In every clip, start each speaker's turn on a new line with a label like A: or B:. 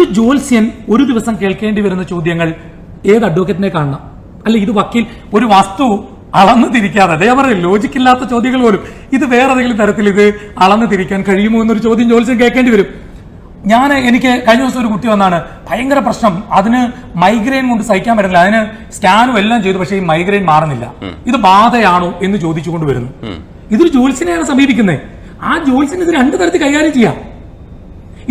A: ഒരു ജ്യോത്സ്യൻ ഒരു ദിവസം കേൾക്കേണ്ടി വരുന്ന ചോദ്യങ്ങൾ ഏത് അഡ്വക്കേറ്റിനെ കാണണം, അല്ല ഇത് വക്കീൽ ഒരു വസ്തു അളന്നു തിരിക്കാതെ, അതേപോലെ ലോജിക്കില്ലാത്ത ചോദ്യങ്ങൾ പോലും ഇത് വേറെ ഏതെങ്കിലും തരത്തിൽ ഇത് അളന്നു തിരിക്കാൻ കഴിയുമോ എന്നൊരു ചോദ്യം ജ്യോത്സ്യൻ കേൾക്കേണ്ടി വരും. എനിക്ക് കഴിഞ്ഞ ദിവസം ഒരു കുട്ടി വന്നാണ്, ഭയങ്കര പ്രശ്നം, അതിന് മൈഗ്രെയിൻ കൊണ്ട് സഹിക്കാൻ പറ്റില്ല, അതിന് സ്കാനും എല്ലാം ചെയ്തു, പക്ഷേ ഈ മൈഗ്രെയിൻ മാറുന്നില്ല, ഇത് ബാധയാണോ എന്ന് ചോദിച്ചുകൊണ്ട് വരുന്നു. ഇതൊരു ജ്യോത്സ്യനെയാണ് സമീപിക്കുന്നത്. ആ ജ്യോത്സ്യന് ഇത് രണ്ടു തരത്തിൽ കൈകാര്യം ചെയ്യാം.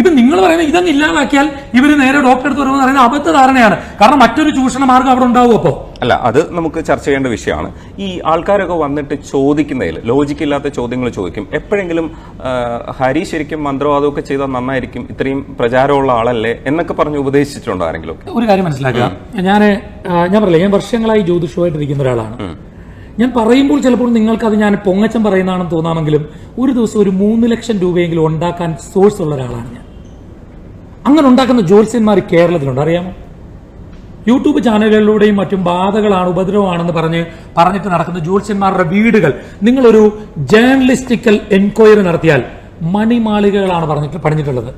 A: ഇപ്പൊ നിങ്ങൾ പറയുന്നത് ഇതൊന്നും ഇല്ലാതാക്കിയാൽ ഇവര് നേരെ ഡോക്ടറെ അടുത്ത് വരുമെന്ന് പറയുന്നത് അബദ്ധ ധാരണയാണ്. കാരണം മറ്റൊരു ചൂഷണ മാർഗം അവിടെ ഉണ്ടാവും. അപ്പോ
B: അല്ല, അത് നമുക്ക് ചർച്ച ചെയ്യേണ്ട വിഷയമാണ്. ഈ ആൾക്കാരൊക്കെ വന്നിട്ട് ചോദിക്കുന്നതിൽ ലോജിക്കില്ലാത്ത ചോദ്യങ്ങൾ ചോദിക്കും. എപ്പോഴെങ്കിലും ഹരി ശരിക്കും മന്ത്രവാദമൊക്കെ ചെയ്താൽ നന്നായിരിക്കും, ഇത്രയും പ്രചാരമുള്ള ആളല്ലേ എന്നൊക്കെ പറഞ്ഞ് ഉപദേശിച്ചിട്ടുണ്ടോ ആരെങ്കിലും?
A: ഒരു കാര്യം മനസ്സിലാക്കുക, ഞാൻ പറയില്ല, ഞാൻ വർഷങ്ങളായി ജ്യോതിഷമായിട്ടിരിക്കുന്ന ഒരാളാണ്. ഞാൻ പറയുമ്പോൾ ചിലപ്പോൾ നിങ്ങൾക്ക് അത് ഞാൻ പൊങ്ങച്ചം പറയുന്നതാണെന്ന് തോന്നാമെങ്കിലും ഒരു ദിവസം ഒരു 3 ലക്ഷം രൂപയെങ്കിലും ഉണ്ടാക്കാൻ സോഴ്സ് ഉള്ള ഒരാളാണ് ഞാൻ. അങ്ങനെ ഉണ്ടാക്കുന്ന ജ്യോത്സ്യന്മാർ കേരളത്തിലുണ്ട്, അറിയാമോ? യൂട്യൂബ് ചാനലുകളിലൂടെയും മറ്റും ബാധകളാണ്, ഉപദ്രവമാണെന്ന് പറഞ്ഞിട്ട് നടക്കുന്ന ജ്യോത്സ്യന്മാരുടെ വീടുകൾ നിങ്ങളൊരു ജേർണലിസ്റ്റിക്കൽ എൻക്വയറി നടത്തിയാൽ മണിമാളികകളാണ് പറഞ്ഞിട്ടുള്ളത്.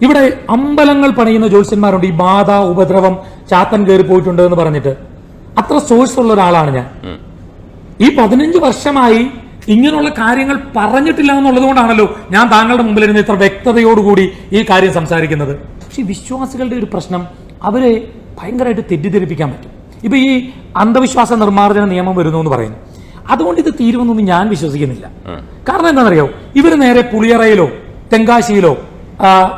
A: ഇവിടെ അമ്പലങ്ങൾ പണിയുന്ന ജ്യോത്സ്യന്മാരുണ്ട്. ഈ ബാധ, ഉപദ്രവം, ചാത്തൻ കയറി പോയിട്ടുണ്ട് എന്ന് പറഞ്ഞിട്ട് അത്ര സോഴ്സ് ഉള്ള ഒരാളാണ് ഞാൻ. ഈ 15 വർഷമായി ഇങ്ങനെയുള്ള കാര്യങ്ങൾ പറഞ്ഞിട്ടില്ല എന്നുള്ളത് കൊണ്ടാണല്ലോ ഞാൻ താങ്കളുടെ മുമ്പിലിരുന്ന് ഇത്ര വ്യക്തതയോടുകൂടി ഈ കാര്യം സംസാരിക്കുന്നത്. പക്ഷെ വിശ്വാസികളുടെ ഒരു പ്രശ്നം, അവരെ ഭയങ്കരമായിട്ട് തെറ്റിദ്ധരിപ്പിക്കാൻ പറ്റും. ഇപ്പൊ ഈ അന്ധവിശ്വാസ നിർമ്മാർജ്ജന നിയമം വരുന്നു എന്ന് പറയുന്നു, അതുകൊണ്ട് ഇത് തീരുമെന്നൊന്നും ഞാൻ വിശ്വസിക്കുന്നില്ല. കാരണം എന്താണെന്നറിയോ, ഇവര് നേരെ പുളിയറയിലോ തെങ്കാശിയിലോ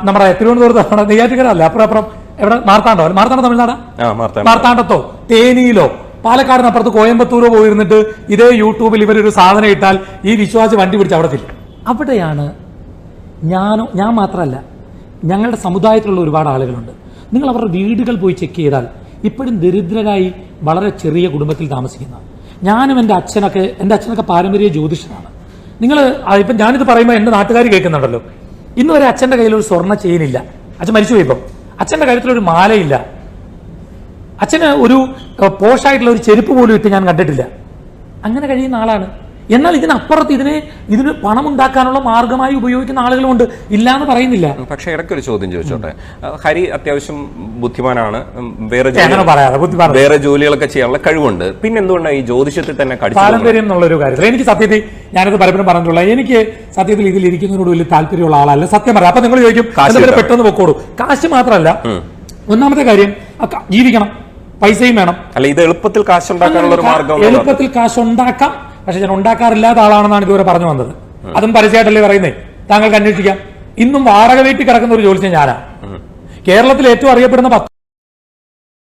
A: നമ്മുടെ തിരുവനന്തപുരത്ത് നെയ്യാറ്റിക്കര അല്ല, അപ്പുറം എവിടെ, മാർത്താണ്ഡം തമിഴ്നാടാ, മാർത്താണ്ഡത്തോ തേനിയിലോ പാലക്കാടിനപ്പുറത്ത് കോയമ്പത്തൂരോ പോയിരുന്നിട്ട് ഇതേ യൂട്യൂബിൽ ഇവരൊരു സാധനം ഇട്ടാൽ ഈ വിശ്വാസി വണ്ടി പിടിച്ച് അവിടെ തിരിക്കും. അവിടെയാണ് ഞാൻ മാത്രമല്ല, ഞങ്ങളുടെ സമുദായത്തിലുള്ള ഒരുപാട് ആളുകളുണ്ട്. നിങ്ങൾ അവരുടെ വീടുകൾ പോയി ചെക്ക് ചെയ്താൽ ഇപ്പോഴും ദരിദ്രരായി വളരെ ചെറിയ കുടുംബത്തിൽ താമസിക്കുന്ന, ഞാനും എൻ്റെ അച്ഛനൊക്കെ പാരമ്പര്യ ജ്യോതിഷനാണ്. നിങ്ങൾ ഇപ്പം ഞാനിത് പറയുമ്പോൾ എൻ്റെ നാട്ടുകാർ കേൾക്കുന്നുണ്ടല്ലോ, ഇന്ന് വരെ അച്ഛൻ്റെ കയ്യിൽ ഒരു സ്വർണ്ണ ചെയിനില്ല. അച്ഛൻ മരിച്ചു പോയപ്പം അച്ഛൻ്റെ കാര്യത്തിലൊരു മാലയില്ല. അച്ഛന് ഒരു പോഷായിട്ടുള്ള ഒരു ചെരുപ്പ് പോലും ഇട്ട് ഞാൻ കണ്ടിട്ടില്ല. അങ്ങനെ കഴിയുന്ന ആളാണ്. എന്നാൽ ഇതിനപ്പുറത്ത് ഇതിന് പണം ഉണ്ടാക്കാനുള്ള മാർഗമായി ഉപയോഗിക്കുന്ന ആളുകളുമുണ്ട്, ഇല്ല എന്ന് പറയുന്നില്ല.
B: പക്ഷെ ഇടയ്ക്കൊരു ചോദ്യം ചോദിച്ചോട്ടെ, ഹരി അത്യാവശ്യം ബുദ്ധിമാനാണ്, വേറെ ജോലികളൊക്കെ ചെയ്യാനുള്ള കഴിവുണ്ട്, പിന്നെ എന്തുകൊണ്ടാണ് ഈ ജ്യോതിഷത്തിൽ തന്നെ
A: പാരമ്പര്യം എന്നുള്ള ഒരു കാര്യത്തിൽ എനിക്ക് സത്യത്തിൽ ഞാനത് പലപ്പോഴും പറഞ്ഞിട്ടുള്ള, എനിക്ക് സത്യത്തിൽ ഇതിൽ ഇരിക്കുന്നതിനോട് വലിയ താല്പര്യമുള്ള ആളല്ല, സത്യം പറയാം. അപ്പൊ നിങ്ങൾ ചോദിക്കും പെട്ടെന്ന് പൊക്കോളൂ. കാശ് മാത്രമല്ല, ഒന്നാമത്തെ കാര്യം ജീവിക്കണം, പൈസയും വേണം.
B: അല്ല, ഇത് എളുപ്പത്തിൽ കാശുണ്ടാക്കാനുള്ള ഒരു മാർഗം.
A: എളുപ്പത്തിൽ കാശുണ്ടാക്കാം, പക്ഷെ ഞാൻ ഉണ്ടാക്കാറില്ലാത്ത ആളാണെന്നാണ് ഇതുവരെ പറഞ്ഞു വന്നത്. അതും പരസ്യമായിട്ടല്ലേ പറയുന്നേ, താങ്കൾക്ക് അന്വേഷിക്കാം. ഇന്നും വാടക വീട്ടിൽ കിടക്കുന്ന ഒരു ജ്യോത്സ്യൻ ഞാനാ. കേരളത്തിൽ ഏറ്റവും അറിയപ്പെടുന്ന